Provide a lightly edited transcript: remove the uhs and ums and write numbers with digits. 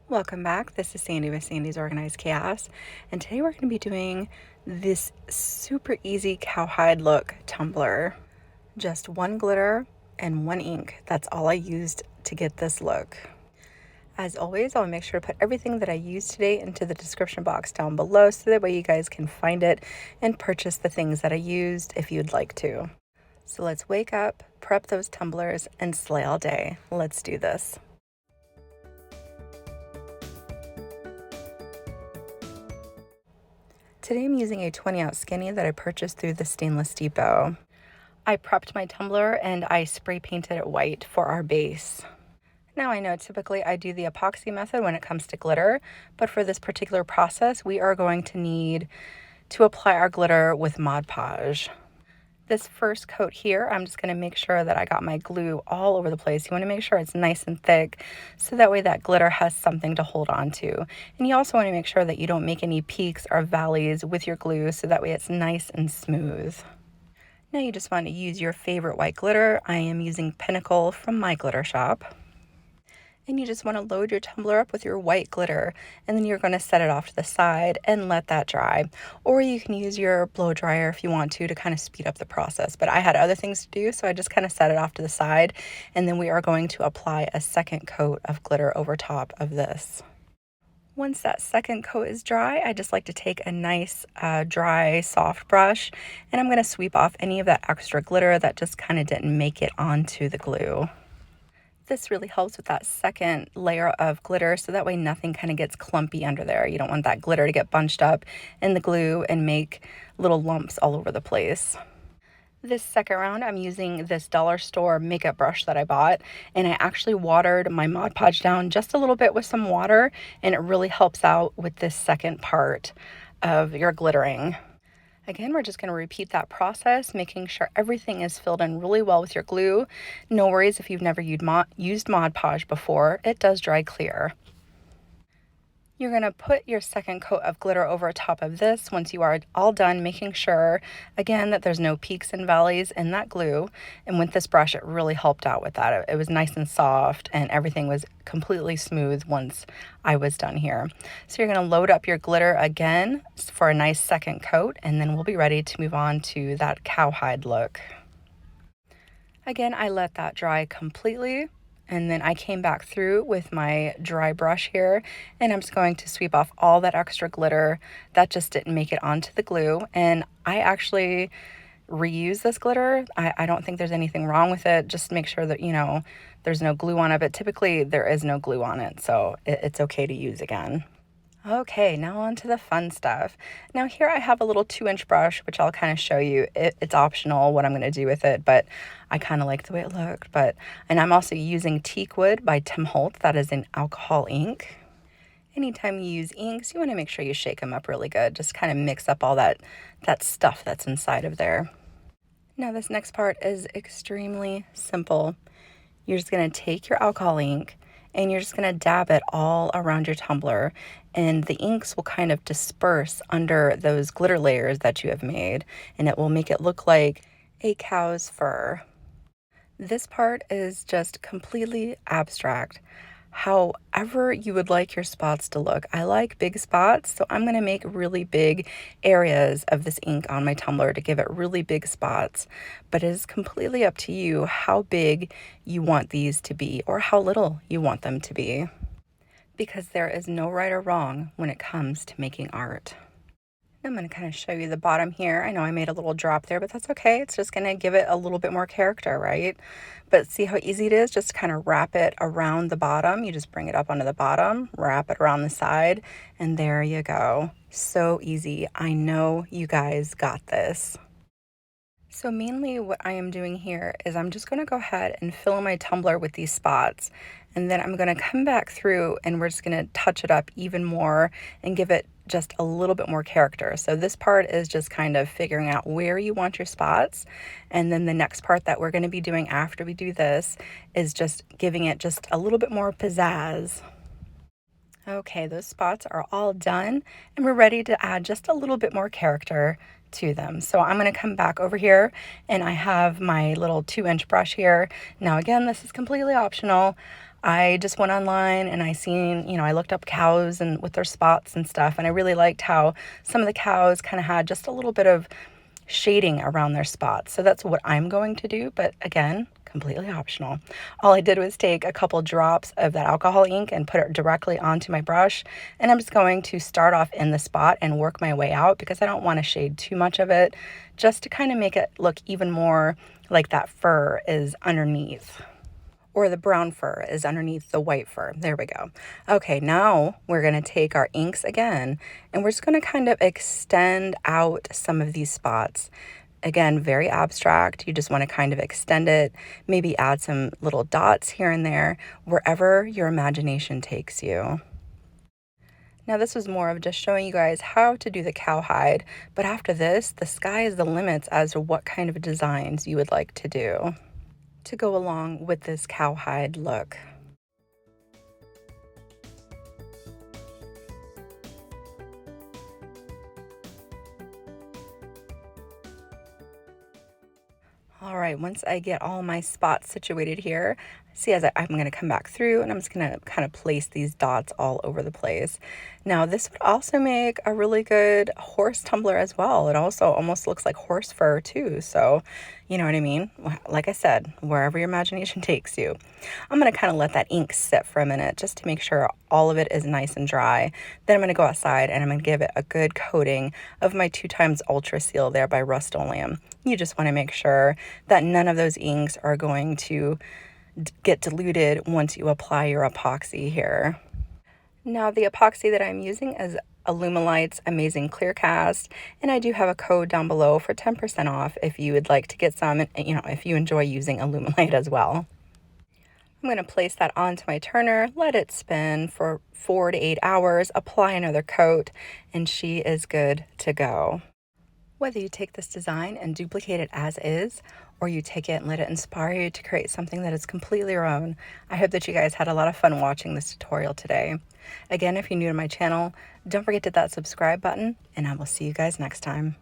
Welcome back. This is Sandy with Sandy's Organized Chaos, and today we're going to be doing this super easy cowhide look tumbler. Just one glitter and one ink. That's all I used to get this look. As always, I'll make sure to put everything that I used today into the description box down below so that way you guys can find it and purchase the things that I used if you'd like to. So let's wake up, prep those tumblers, and slay all day. Let's do this. Today I'm using a 20-ounce skinny that I purchased through the Stainless Depot. I prepped my tumbler and I spray painted it white for our base. Now I know typically I do the epoxy method when it comes to glitter, but for this particular process we are going to need to apply our glitter with Mod Podge. This first coat here, I'm just going to make sure that I got my glue all over the place. You want to make sure it's nice and thick so that way that glitter has something to hold on to. And you also want to make sure that you don't make any peaks or valleys with your glue so that way it's nice and smooth. Now you just want to use your favorite white glitter. I am using Pinnacle from my glitter shop. And you just want to load your tumbler up with your white glitter, and then you're going to set it off to the side and let that dry. Or you can use your blow dryer if you want to kind of speed up the process. But I had other things to do, so I just kind of set it off to the side, and then we are going to apply a second coat of glitter over top of this. Once that second coat is dry, I just like to take a nice dry soft brush, and I'm going to sweep off any of that extra glitter that just kind of didn't make it onto the glue. This really helps with that second layer of glitter so that way nothing kind of gets clumpy under there. You don't want that glitter to get bunched up in the glue and make little lumps all over the place. This second round, I'm using this dollar store makeup brush that I bought, and I actually watered my Mod Podge down just a little bit with some water, and it really helps out with this second part of your glittering. Again, we're just going to repeat that process, making sure everything is filled in really well with your glue. No worries if you've never used Mod Podge before, it does dry clear. You're going to put your second coat of glitter over top of this once you are all done, making sure, again, that there's no peaks and valleys in that glue. And with this brush, it really helped out with that. It was nice and soft, and everything was completely smooth once I was done here. So you're going to load up your glitter again for a nice second coat, and then we'll be ready to move on to that cowhide look. Again, I let that dry completely. And then I came back through with my dry brush here, and I'm just going to sweep off all that extra glitter that just didn't make it onto the glue. And I actually reuse this glitter. I don't think there's anything wrong with it. Just make sure that, there's no glue on it, but typically there is no glue on it, so it's okay to use again. Okay, now on to the fun stuff. Now here I have a little 2-inch brush, which I'll kind of show you. It's optional what I'm going to do with it, but I kind of like the way it looked. And I'm also using Teakwood by Tim Holtz. That is an alcohol ink. Anytime you use inks, you want to make sure you shake them up really good. Just kind of mix up all that stuff that's inside of there. Now this next part is extremely simple. You're just going to take your alcohol ink, and you're just going to dab it all around your tumbler, and the inks will kind of disperse under those glitter layers that you have made, and it will make it look like a cow's fur. This part is just completely abstract. However you would like your spots to look. I like big spots, so I'm going to make really big areas of this ink on my tumbler to give it really big spots. But it is completely up to you how big you want these to be or how little you want them to be. Because there is no right or wrong when it comes to making art. I'm going to kind of show you the bottom here. I know I made a little drop there, but that's okay. It's just going to give it a little bit more character, right? But see how easy it is? Just kind of wrap it around the bottom. You just bring it up onto the bottom, wrap it around the side, and there you go. So easy. I know you guys got this. So mainly what I am doing here is I'm just going to go ahead and fill in my tumbler with these spots, and then I'm going to come back through and we're just going to touch it up even more and give it just a little bit more character. So this part is just kind of figuring out where you want your spots, and then the next part that we're going to be doing after we do this is just giving it just a little bit more pizzazz. Okay, those spots are all done, and we're ready to add just a little bit more character to them. So I'm going to come back over here, and I have my little 2-inch brush here. Now again, this is completely optional. I just went online and I seen, I looked up cows and with their spots and stuff, and I really liked how some of the cows kind of had just a little bit of shading around their spots. So that's what I'm going to do, but again, completely optional. All I did was take a couple drops of that alcohol ink and put it directly onto my brush, and I'm just going to start off in the spot and work my way out because I don't want to shade too much of it, just to kind of make it look even more like that fur is underneath, or the brown fur is underneath the white fur. There we go. Okay, now we're gonna take our inks again, and we're just gonna kind of extend out some of these spots. Again, very abstract. You just wanna kind of extend it, maybe add some little dots here and there, wherever your imagination takes you. Now this was more of just showing you guys how to do the cowhide, but after this, the sky is the limits as to what kind of designs you would like to do to go along with this cowhide look. All right, once I get all my spots situated here, see as I'm going to come back through and I'm just going to kind of place these dots all over the place. Now this would also make a really good horse tumbler as well. It also almost looks like horse fur too. So, you know what I mean? Like I said, wherever your imagination takes you. I'm going to kind of let that ink sit for a minute just to make sure all of it is nice and dry. Then I'm going to go outside and I'm going to give it a good coating of my 2x Ultra Seal there by Rust-Oleum. You just want to make sure that none of those inks are going to get diluted once you apply your epoxy here. Now the epoxy that I'm using is Alumilite's Amazing Clear Cast, and I do have a code down below for 10% off if you would like to get some, if you enjoy using Alumilite as well. I'm going to place that onto my turner, let it spin for 4 to 8 hours, apply another coat, and she is good to go. Whether you take this design and duplicate it as is, or you take it and let it inspire you to create something that is completely your own, I hope that you guys had a lot of fun watching this tutorial today. Again, if you're new to my channel, don't forget to hit that subscribe button, and I will see you guys next time.